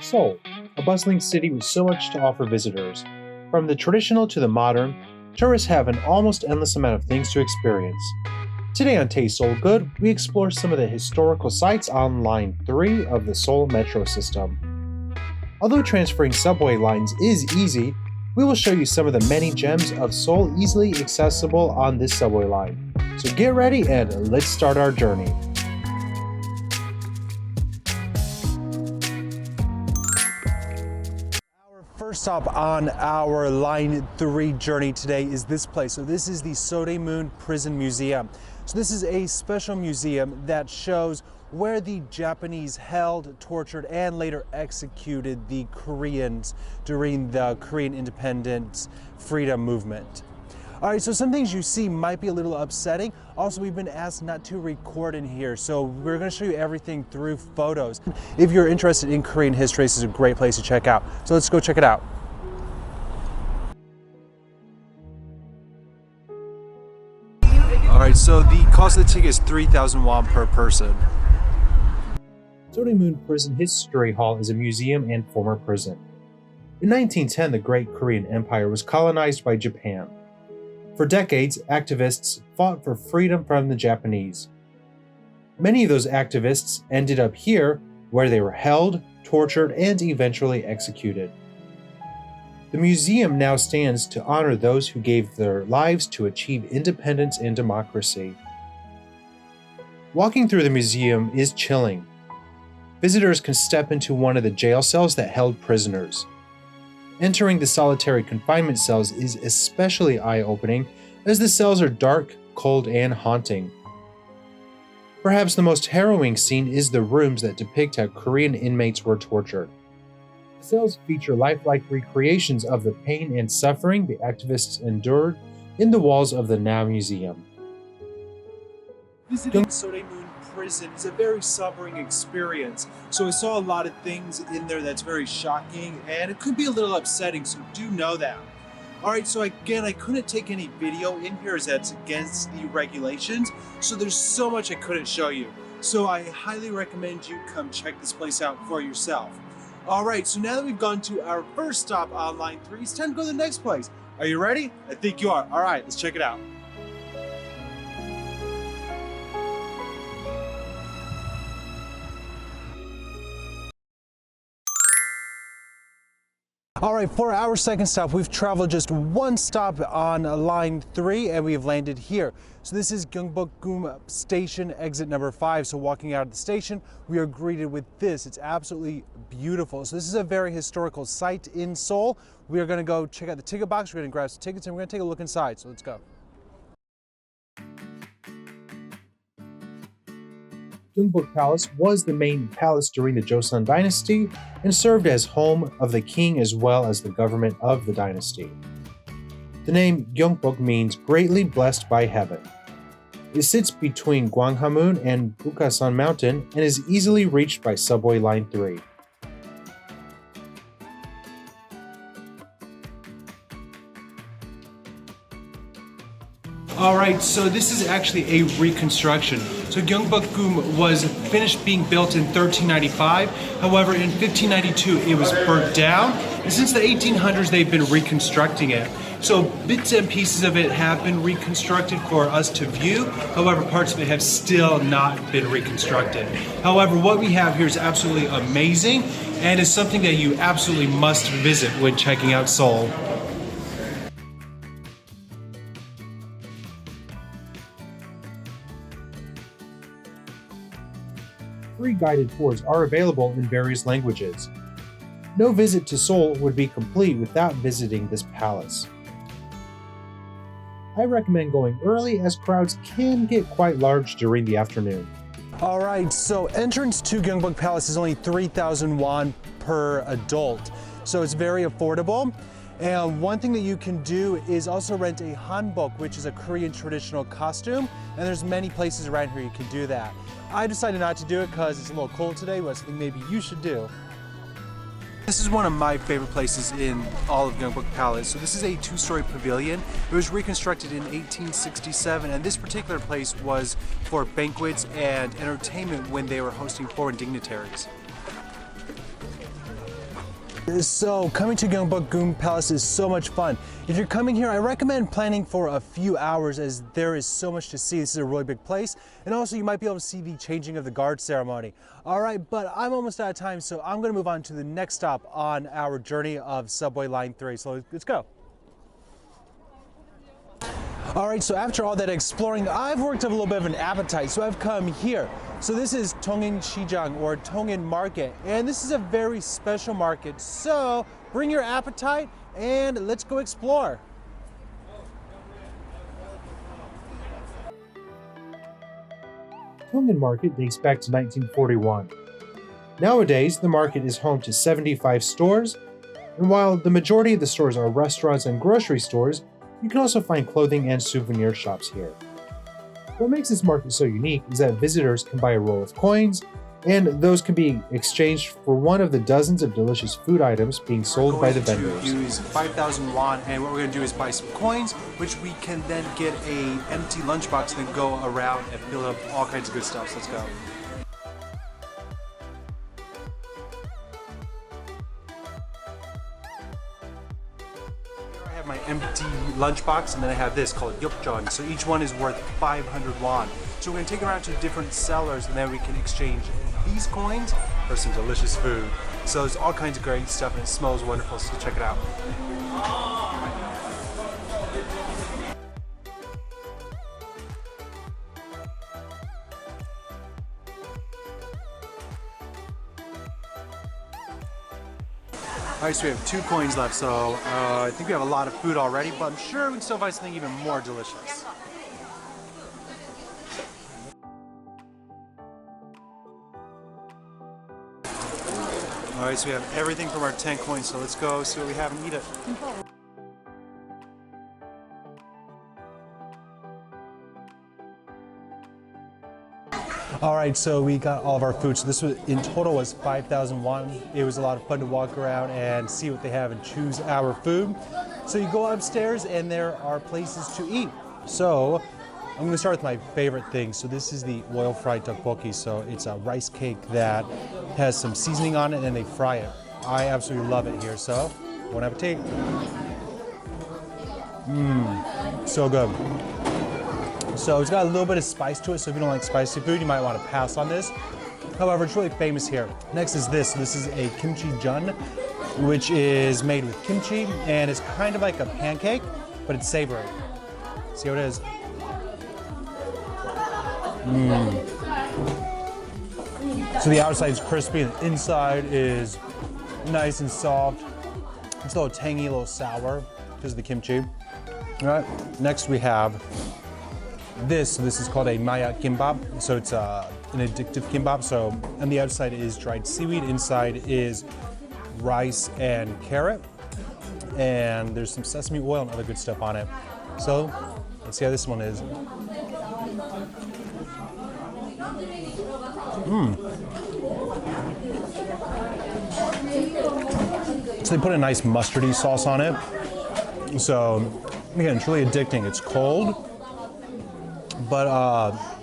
Seoul, a bustling city with so much to offer visitors. From the traditional to the modern, tourists have an almost endless amount of things to experience. Today on Taste Seoul Good, we explore some of the historical sites on Line 3 of the Seoul Metro system. Although transferring subway lines is easy, we will show you some of the many gems of Seoul easily accessible on this subway line. So get ready and let's start our journey. First stop on our Line 3 journey today is this place. So this is the Seodamun Prison Museum. So this is a special museum that shows where the Japanese held, tortured, and later executed the Koreans during the Korean independence freedom movement. All right, so some things you see might be a little upsetting. Also, we've been asked not to record in here, so we're going to show you everything through photos. If you're interested in Korean history, this is a great place to check out. So let's go check it out. All right, so the cost of the ticket is 3,000 won per person. Seodamun Prison History Hall is a museum and former prison. In 1910, the Great Korean Empire was colonized by Japan. For decades, activists fought for freedom from the Japanese. Many of those activists ended up here, where they were held, tortured, and eventually executed. The museum now stands to honor those who gave their lives to achieve independence and democracy. Walking through the museum is chilling. Visitors can step into one of the jail cells that held prisoners. Entering the solitary confinement cells is especially eye-opening, as the cells are dark, cold, and haunting. Perhaps the most harrowing scene is the rooms that depict how Korean inmates were tortured. The cells feature lifelike recreations of the pain and suffering the activists endured in the walls of the now museum. Visiting Seodamun Prison is a very sobering experience, so I saw a lot of things in there that's very shocking, and it could be a little upsetting, so do know that. Alright, so again, I couldn't take any video in here as that's against the regulations, so there's so much I couldn't show you. So I highly recommend you come check this place out for yourself. Alright, so now that we've gone to our first stop on Line 3, it's time to go to the next place. Are you ready? I think you are. Alright, let's check it out. All right, for our second stop, we've traveled just one stop on Line 3 and we have landed here. So this is Geonbukgung Station, exit number 5. So walking out of the station, we are greeted with this. It's absolutely beautiful. So this is a very historical site in Seoul. We are gonna go check out the ticket box. We're gonna grab some tickets and we're gonna take a look inside. So let's go. Gyeongbokgung Palace was the main palace during the Joseon dynasty and served as home of the king as well as the government of the dynasty. The name Gyeongbokgung means greatly blessed by heaven. It sits between Gwanghwamun and Bukchon Mountain and is easily reached by subway line 3. Alright, so this is actually a reconstruction. So Geonbukgung was finished being built in 1395. However, in 1592 it was burnt down. And since the 1800s they've been reconstructing it. So bits and pieces of it have been reconstructed for us to view. However, parts of it have still not been reconstructed. However, what we have here is absolutely amazing and is something that you absolutely must visit when checking out Seoul. Free guided tours are available in various languages. No visit to Seoul would be complete without visiting this palace. I recommend going early as crowds can get quite large during the afternoon. Alright, so entrance to Gyeongbokgung Palace is only 3,000 won per adult, so it's very affordable. And one thing that you can do is also rent a hanbok, which is a Korean traditional costume, and there's many places around here you can do that. I decided not to do it because it's a little cold today, but something maybe you should do. This is one of my favorite places in all of Gyeongbokgung Palace. So this is a two-story pavilion. It was reconstructed in 1867, and this particular place was for banquets and entertainment when they were hosting foreign dignitaries. So coming to Gyeongbokgung Palace is so much fun. If you're coming here, I recommend planning for a few hours as there is so much to see. This is a really big place. And also you might be able to see the changing of the guard ceremony. All right, but I'm almost out of time, so I'm gonna move on to the next stop on our journey of Subway Line 3. So let's go. All right, so after all that exploring, I've worked up a little bit of an appetite, so I've come here. So this is Tonging or Tongin Market, and this is a very special market. So bring your appetite and let's go explore. Tongin Market dates back to 1941. Nowadays, the market is home to 75 stores, and while the majority of the stores are restaurants and grocery stores, you can also find clothing and souvenir shops here. What makes this market so unique is that visitors can buy a roll of coins, and those can be exchanged for one of the dozens of delicious food items being sold by the vendors. We're going to use 5,000 won, and what we're going to do is buy some coins, which we can then get an empty lunchbox and then go around and fill up all kinds of good stuff. So let's go. My empty lunchbox, and then I have this called Bukchon. So each one is worth 500 won. So we're going to take them around to different sellers, and then we can exchange these coins for some delicious food. So there's all kinds of great stuff, and it smells wonderful, so check it out. All right, so we have 2 coins left, so I think we have a lot of food already, but I'm sure we can still find something even more delicious. All right, so we have everything from our 10 coins, so let's go see what we have and eat it. All right, so we got all of our food. So this was, in total, was 5,000 won. It was a lot of fun to walk around and see what they have and choose our food. So you go upstairs and there are places to eat. So I'm gonna start with my favorite thing. So this is the oil fried tteokbokki. So it's a rice cake that has some seasoning on it and then they fry it. I absolutely love it here. So bon appetit. So good. So it's got a little bit of spice to it, so if you don't like spicy food, you might want to pass on this. However, it's really famous here. Next is this. This is a kimchi jun, which is made with kimchi, and it's kind of like a pancake, but it's savory. See how it is? So the outside is crispy, and the inside is nice and soft. It's a little tangy, a little sour because of the kimchi. All right, next we have this. So this is called a maya kimbap. So it's an addictive kimbap. So on the outside is dried seaweed, inside is rice and carrot, and there's some sesame oil and other good stuff on it. So let's see how this one is. So they put a nice mustardy sauce on it. So again, it's really addicting. It's cold, but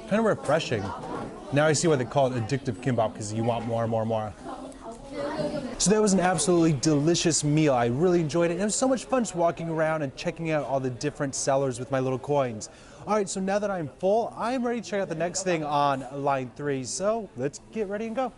kind of refreshing. Now I see why they call it addictive kimbap, because you want more and more and more. So that was an absolutely delicious meal. I really enjoyed it. It was so much fun just walking around and checking out all the different sellers with my little coins. All right, so now that I'm full, I'm ready to check out the next thing on line 3. So let's get ready and go.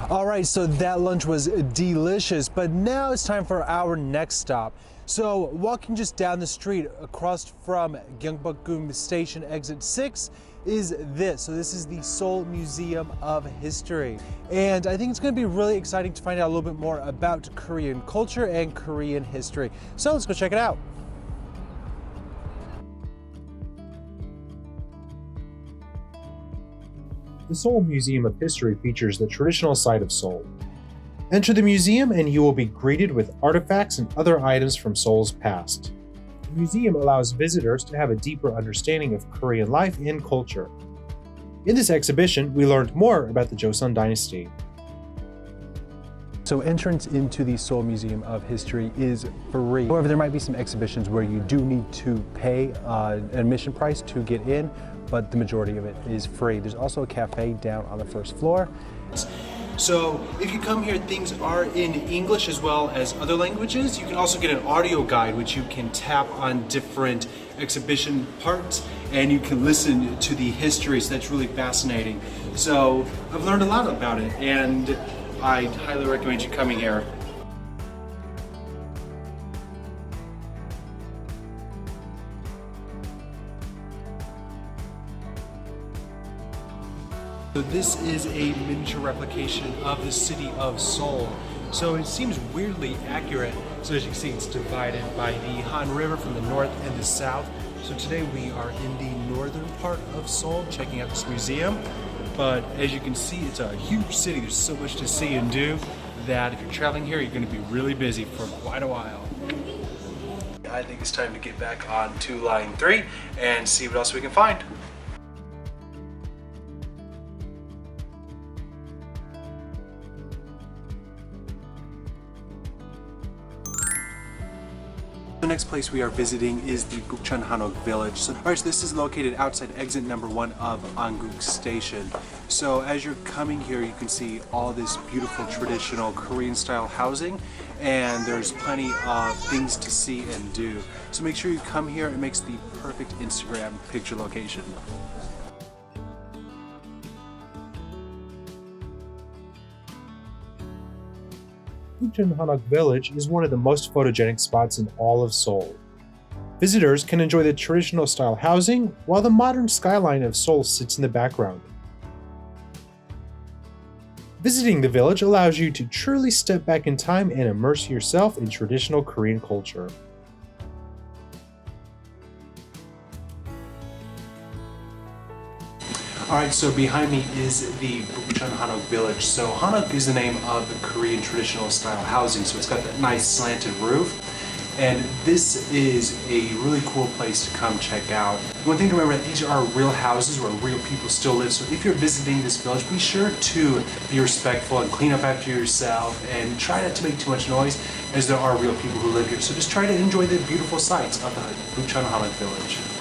All right, so that lunch was delicious, but now it's time for our next stop. So walking just down the street across from Gyeongbokgung Station Exit 6 is this. So this is the Seoul Museum of History. And I think it's going to be really exciting to find out a little bit more about Korean culture and Korean history. So let's go check it out. The Seoul Museum of History features the traditional side of Seoul. Enter the museum and you will be greeted with artifacts and other items from Seoul's past. The museum allows visitors to have a deeper understanding of Korean life and culture. In this exhibition, we learned more about the Joseon Dynasty. So entrance into the Seoul Museum of History is free. However, there might be some exhibitions where you do need to pay an admission price to get in, but the majority of it is free. There's also a cafe down on the first floor. So if you come here, things are in English as well as other languages. You can also get an audio guide, which you can tap on different exhibition parts and you can listen to the history, so that's really fascinating. So I've learned a lot about it and I highly recommend you coming here. So this is a miniature replication of the city of Seoul. So it seems weirdly accurate. So as you can see, it's divided by the Han River from the north and the south. So today we are in the northern part of Seoul checking out this museum. But as you can see, it's a huge city. There's so much to see and do that if you're traveling here, you're going to be really busy for quite a while. I think it's time to get back on to line 3 and see what else we can find. The next place we are visiting is the Bukchon Hanok Village. So this is located outside exit number 1 of Anguk Station. So as you're coming here, you can see all this beautiful traditional Korean style housing, and there's plenty of things to see and do. So make sure you come here. It makes the perfect Instagram picture location. Bukchon Hanok Village is one of the most photogenic spots in all of Seoul. Visitors can enjoy the traditional style housing while the modern skyline of Seoul sits in the background. Visiting the village allows you to truly step back in time and immerse yourself in traditional Korean culture. Alright, so behind me is the Bukchon Hanok Village. So Hanok is the name of the Korean traditional style housing, so it's got that nice slanted roof. And this is a really cool place to come check out. One thing to remember, these are real houses where real people still live, so if you're visiting this village, be sure to be respectful and clean up after yourself and try not to make too much noise, as there are real people who live here. So just try to enjoy the beautiful sights of the Bukchon Hanok Village.